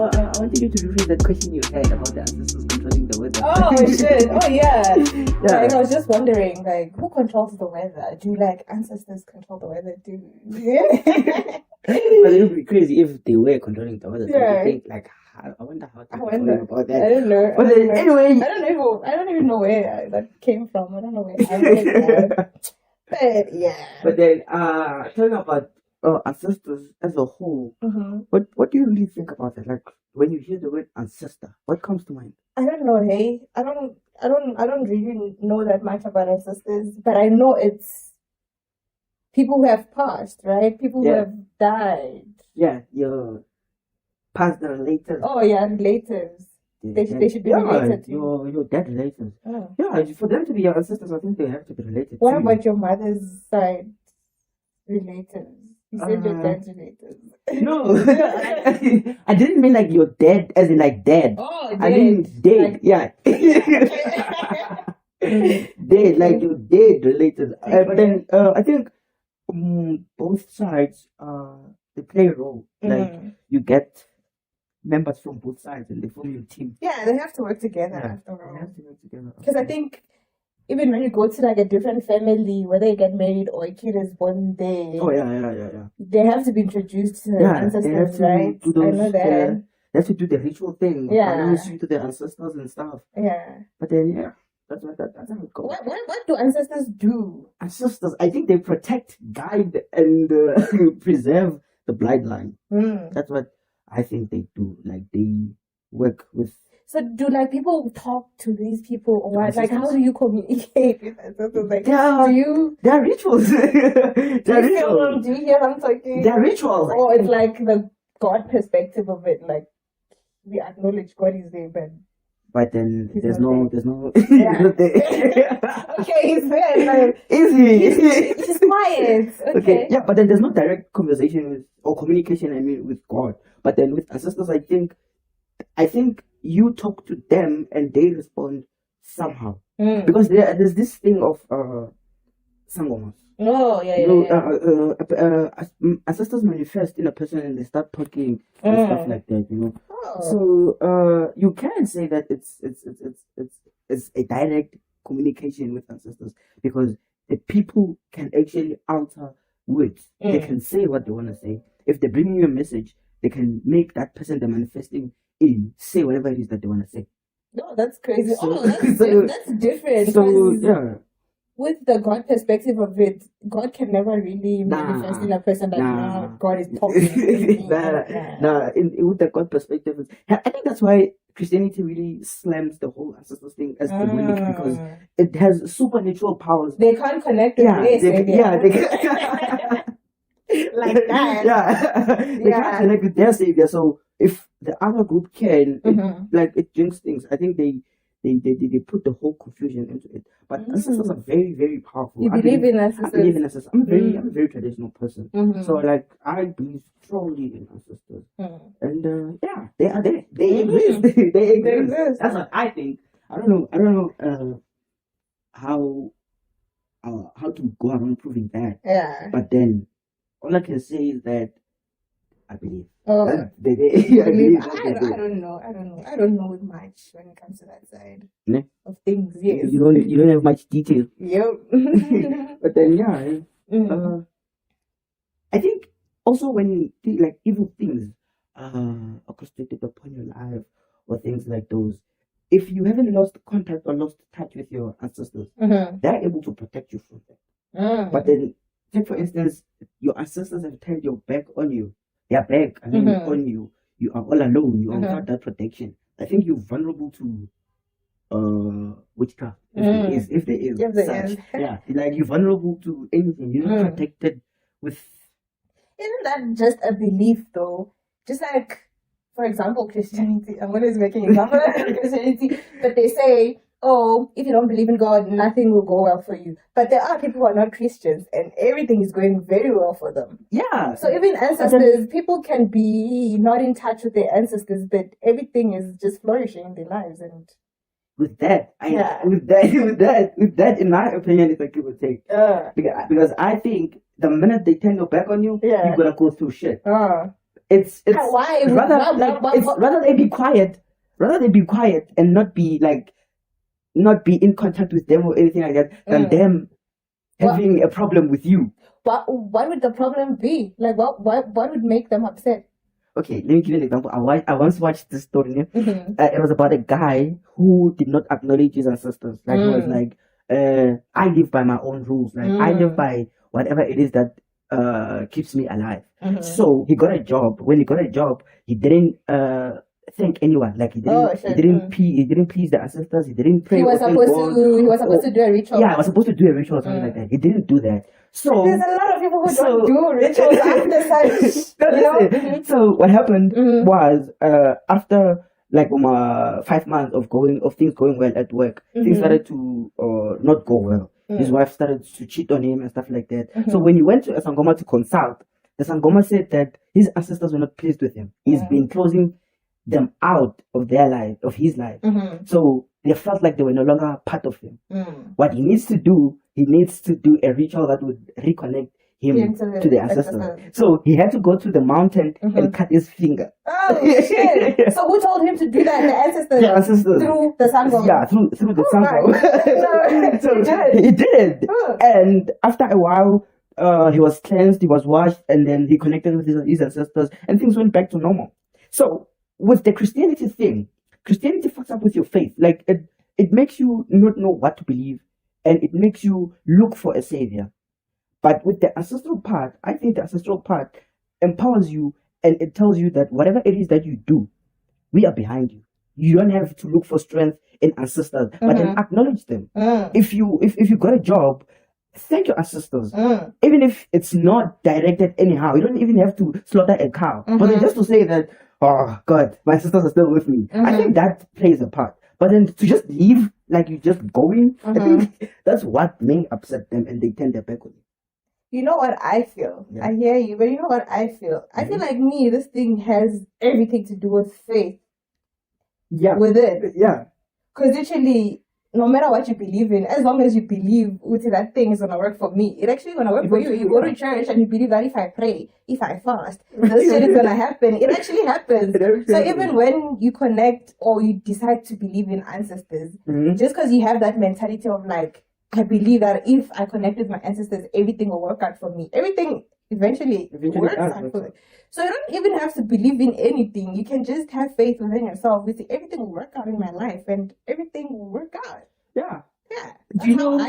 I wanted you to rephrase that question you had about the ancestors controlling the weather. Oh shit! Oh yeah. Yeah. Like, I was just wondering, like, who controls the weather? Do like ancestors control the weather? But it would be crazy if they were controlling the weather. Yeah. I think, like, I wonder how I they wonder. about I that. don't know. But then, anyway, I don't even know where that came from. I don't know where I heard that. But yeah. But then, talking about ancestors as a whole, what do you really think about that? Like, when you hear the word ancestor, what comes to mind? I don't know. Hey, I don't really know that much about ancestors, but I know it's people who have passed, right? People who have died. Yeah, your past relatives. Oh yeah, relatives. They should be related to your dead relatives. Oh. Yeah, for them to be your ancestors, I think they have to be related. What to about your mother's side relatives? You said your dad's relatives. No, I didn't mean like you're dead, as in like dead. Oh, dead. I mean dead. Like, Dead, like your dead relatives. But then I think both sides they play a role. Like you get members from both sides and they form your team. Yeah, they have to work together after all. They have to work together. Because I think even when you go to like a different family, whether you get married or a kid is born there, they have to be introduced to their ancestors, right? I know that. They have to do the ritual thing. Announce you to their ancestors and stuff. Yeah. But then that's how it goes. What do ancestors do? Ancestors, I think they protect, guide, and preserve the bloodline. That's what I think they do. Like they work with. So do like people talk to these people or what? Like how do you communicate with ancestors? Like there are rituals. Do you hear them talking? There are rituals. Or it's like the God perspective of it, like we acknowledge God is there, but then there's no yeah. Okay, he's there. Like, he's quiet. Okay. Yeah, but then there's no direct conversation or communication. I mean, with God. But then with ancestors, I think you talk to them and they respond somehow because there's this thing of sangomas. Oh yeah. Ancestors manifest in a person and they start talking and stuff like that, you know. So you can say that it's a direct communication with ancestors because the people can actually alter words. They can say what they want to say. If they bring you a message, they can make that person they're manifesting in say whatever it is that they want to say. No, that's crazy. So, that's different. So yeah. With the God perspective of it, God can never really manifest in a person like God is talking to me. With the God perspective, I think that's why Christianity really slams the whole ancestors thing as demonic because it has supernatural powers. They can't connect with like that. They can't connect with their savior. So if the other group can, it jinx things. I think they put the whole confusion into it. But ancestors are very, very powerful. You believe in ancestors? I believe in ancestors. I'm a very traditional person. So like I believe strongly in ancestors. And they are there. They exist. They exist. That's what I think. I don't know how to go around proving that. Yeah. But then all I can say is that I believe. Oh, I don't know. I don't know much when it comes to that side of things. Yes. You don't have much detail. Yep. But then I think also when like evil things are orchestrated upon your life or things like those, if you haven't lost contact or lost touch with your ancestors, they're able to protect you from that. But then, take for instance, your ancestors have turned your back on you. They are back on you. You are all alone. You are without that protection. I think you're vulnerable to witchcraft. If there is such. Yeah, like you're vulnerable to anything. You're not protected with. Isn't that just a belief, though? Just like, for example, Christianity. I'm always making example of Christianity, but they say, oh, if you don't believe in God, nothing will go well for you. But there are people who are not Christians and everything is going very well for them. Yeah. So even ancestors, people can be not in touch with their ancestors, but everything is just flourishing in their lives. And with that, in my opinion, it's a give or take. Because I think the minute they turn your back on you, you're gonna go through shit. it's Why? rather they be quiet, and not be in contact with them or anything like that, than them having a problem with you. What would the problem be? Like, what would make them upset? Okay, let me give you an example. I once watched this story. It was about a guy who did not acknowledge his ancestors. Like, he was like, I live by my own rules. Like, I live by whatever it is that keeps me alive. So he got a job. When he got a job, he didn't thank anyone. Like, he didn't please the ancestors. He didn't pray. He was supposed to do a ritual. Yeah, I was supposed to do a ritual or something like that. He didn't do that. So there's a lot of people who don't do rituals after such. So what happened was after like 5 months of things going well at work, things started to not go well. His wife started to cheat on him and stuff like that. So when he went to a Sangoma to consult, the Sangoma said that his ancestors were not pleased with him. He's been closing them out of their life, of his life. So they felt like they were no longer part of him. What he needs to do a ritual that would reconnect him to the ancestors. So he had to go to the mountain and cut his finger. Oh shit! So who told him to do that? The ancestors. Through the Sangoma. Yeah, through the Sangoma. So he did. And after a while, he was cleansed, he was washed, and then he connected with his ancestors, and things went back to normal. So with the Christianity thing, Christianity fucks up with your faith. Like, it makes you not know what to believe, and it makes you look for a savior. But with the ancestral part, I think the ancestral part empowers you, and it tells you that whatever it is that you do, we are behind you. You don't have to look for strength in ancestors, but then acknowledge them. If you got a job, thank your ancestors. Even if it's not directed anyhow, you don't even have to slaughter a cow. But then just to say that, oh God, my sisters are still with me. I think that plays a part. But then to just leave, like you're just going, I think that's what may upset them, and they turn their back on you. You know what I feel? Yeah. I hear you, but you know what I feel? I feel like this thing has everything to do with faith. Yeah. With it. Yeah. Because literally, no matter what you believe in, as long as you believe that thing is going to work for me, it's actually going to work for you. You go to church and you believe that if I pray, if I fast, this shit is going to happen. It actually happens. So even when you connect or you decide to believe in ancestors, just because you have that mentality of like, I believe that if I connect with my ancestors, everything will work out for me. Everything eventually works out for me. So you don't even have to believe in anything. You can just have faith within yourself. Everything will work out in my life, and everything will work out. Yeah. Yeah. Do you know?